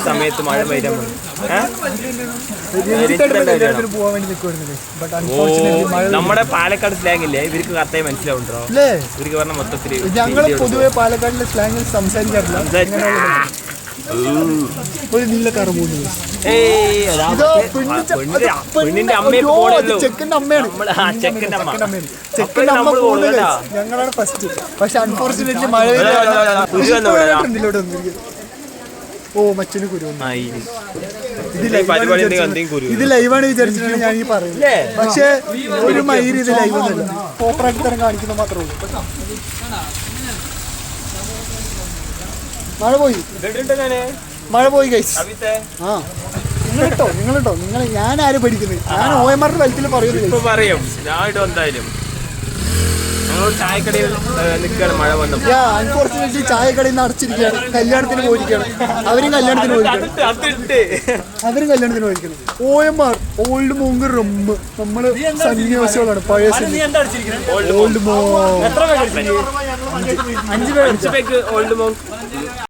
സമയത്ത് മഴ പെയ്യാൻ നമ്മുടെ പാലക്കാട് സ്ലാങ് ഇല്ലേ ഇവർക്ക് കറക്റ്റായി മനസ്സിലാവുണ്ടോ? ഇവർക്ക് പറഞ്ഞ മൊത്തത്തില് ഞങ്ങള് പൊതുവെ പാലക്കാടിലെ സ്ലാങ്ങിൽ സംസാരിക്കാറില്ല. ഒരു നീല കറ പോകുന്നത് പെണ്ണിന്റെ അമ്മയെ ചെക്കന്റെ അമ്മയാണ്. ചെക്കന്റെ അമ്മ പോകുന്നത് ഞങ്ങളാണ് ഫസ്റ്റ്. പക്ഷെ അൺഫോർച്ചുനേറ്റ്ലി മഴ ഓ മച്ചന് കുരു ഇത് ലൈവാണ് വിചാരിച്ചിട്ടാണ് ഞാൻ ഈ പറയുന്നത്. പക്ഷെ ഒരു മയിര് ഇത് ലൈവ് ഒന്നുമല്ല, കോപ്പറായിട്ട് തരം കാണിക്കുന്ന മാത്രമേ ഉള്ളൂ. മഴ പോയി ഗൈസ്. ആ നിങ്ങളിട്ടോ ഞാൻ ആരും പഠിക്കുന്നത്? ഞാൻ OMR വലത്തിൽ പറയുന്നത് പറയും. ഞാൻ ഇടും എന്തായാലും. ചായക്കടയിൽ നിൽക്കുകയാണ് മഴ വന്നപ്പോൾ. അൺഫോർച്ചുനേറ്റ്ലി ചായക്കടയിൽ നിന്ന് അടച്ചിരിക്കുകയാണ്. കല്യാണത്തിന് പോയിരിക്കുകയാണ്. അവരും കല്യാണത്തിന് പോയിരിക്കണം. OMR old monk rum. നമ്മള് സന്യാസികളാണ്, പഴയ ഓൾഡ് മോങ്ക്. 5 പേര്. Old monk